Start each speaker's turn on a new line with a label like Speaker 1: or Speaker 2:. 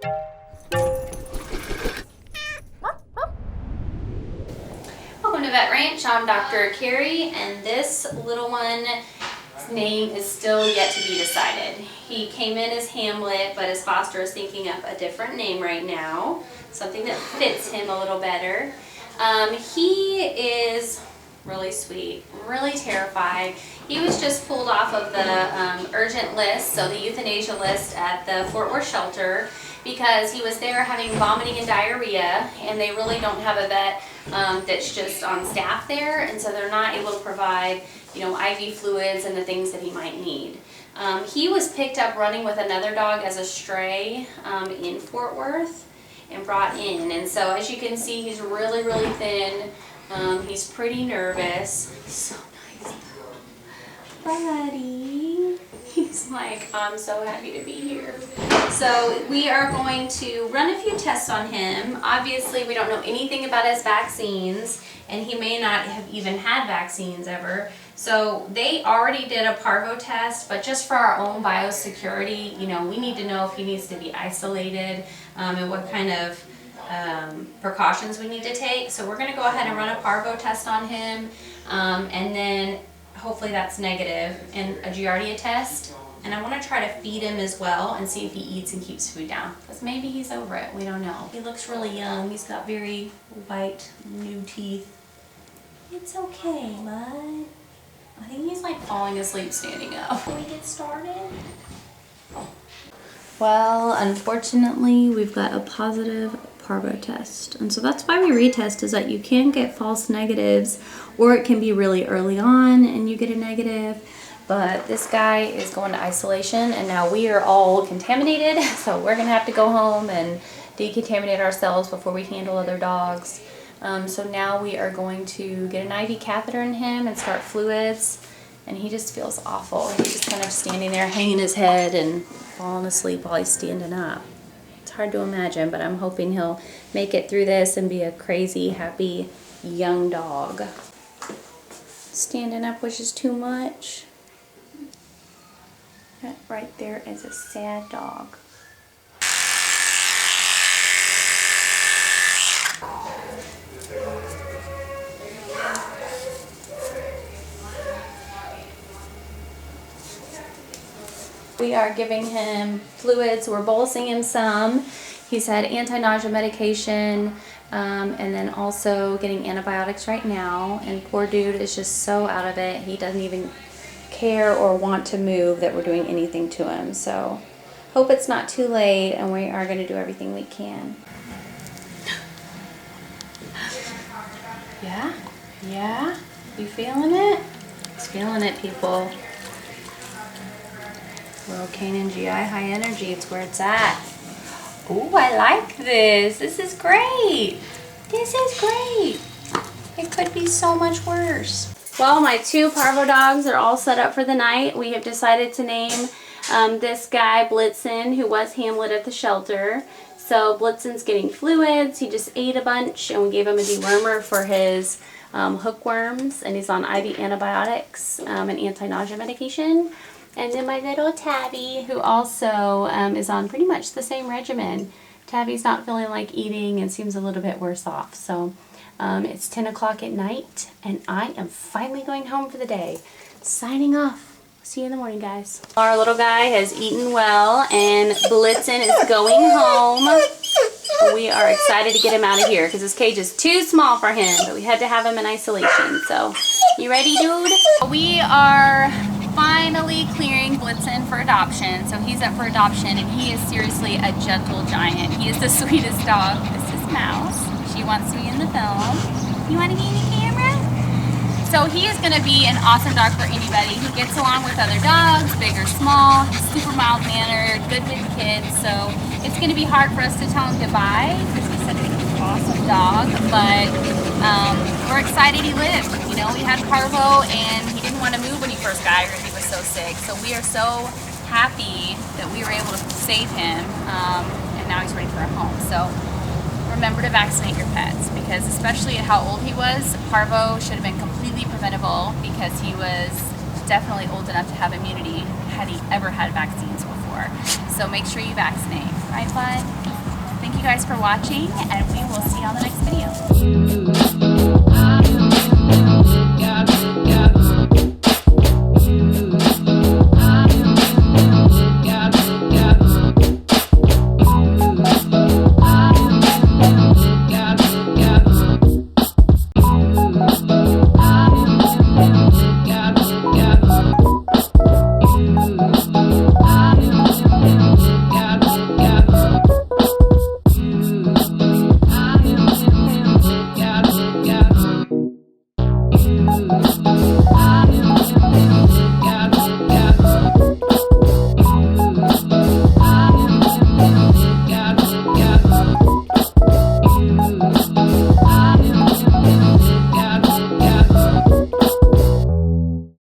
Speaker 1: Welcome to Vet Ranch. I'm Dr. Karri, and this little one's name is still yet to be decided. He came in as Hamlet, but his foster is thinking up a different name right now, something that fits him a little better. He is really sweet, really terrified. He was just pulled off of the urgent list, so the euthanasia list at the Fort Worth shelter, because he was there having vomiting and diarrhea, and they really don't have a vet that's just on staff there, and so they're not able to provide, IV fluids and the things that he might need. He was picked up running with another dog as a stray in Fort Worth and brought in, and so as you can see, he's really, really thin. He's pretty nervous. He's so nice though. Buddy. He's like, I'm so happy to be here. So we are going to run a few tests on him. Obviously, we don't know anything about his vaccines, and he may not have even had vaccines ever. So they already did a Parvo test, but just for our own biosecurity, we need to know if he needs to be isolated and what kind of precautions we need to take. So we're going to go ahead and run a Parvo test on him, and then hopefully that's negative, and a Giardia test. And I want to try to feed him as well and see if he eats and keeps food down, because maybe he's over it. We don't know. He looks really young. He's got very white new teeth. It's okay, bud. I think he's like falling asleep standing up. Can we get started? Well, unfortunately, we've got a positive Parvo test. And so that's why we retest, is that you can get false negatives, or it can be really early on and you get a negative. But this guy is going to isolation, and now we are all contaminated, so we're going to have to go home and decontaminate ourselves before we handle other dogs. So now we are going to get an IV catheter in him and start fluids, and he just feels awful. He's just kind of standing there hanging his head and falling asleep while he's standing up. It's hard to imagine, but I'm hoping he'll make it through this and be a crazy, happy, young dog. Standing up was just too much. That right there is a sad dog. We are giving him fluids. We're bolusing him some. He's had anti-nausea medication, and then also getting antibiotics right now. And poor dude is just so out of it. He doesn't even care or want to move that we're doing anything to him. So hope it's not too late, and we are going to do everything we can. Yeah? Yeah? You feeling it? He's feeling it, people. Little Canine GI high energy, it's where it's at. Ooh, I like this. This is great. This is great. It could be so much worse. Well, my two Parvo dogs are all set up for the night. We have decided to name this guy Blitzen, who was Hamlet at the shelter. So Blitzen's getting fluids. He just ate a bunch, and we gave him a dewormer for his hookworms, and he's on IV antibiotics and anti-nausea medication. And then my little Tabby, who also is on pretty much the same regimen. Tabby's not feeling like eating and seems a little bit worse off. So it's 10 o'clock at night, and I am finally going home for the day. Signing off. See you in the morning, guys. Our little guy has eaten well, and Blitzen is going home. We are excited to get him out of here because his cage is too small for him, but we had to have him in isolation. So, you ready, dude? We are finally clearing Blitzen for adoption. So he's up for adoption, and he is seriously a gentle giant. He is the sweetest dog. This is Mouse. She wants to be in the film. You want to be in the camera? So he is going to be an awesome dog for anybody. He gets along with other dogs, big or small. He's super mild-mannered, good with kids. So it's going to be hard for us to tell him goodbye because he's such an awesome dog. But we're excited he lived. We had Parvo, and he didn't want to move when he first got here. He was so sick. So we are so happy that we were able to save him, and now he's ready for a home. So remember to vaccinate your pets, because especially at how old he was, Parvo should have been completely preventable, because he was definitely old enough to have immunity had he ever had vaccines before. So make sure you vaccinate. Right, bud? Thank you guys for watching, and we will see you on the next video.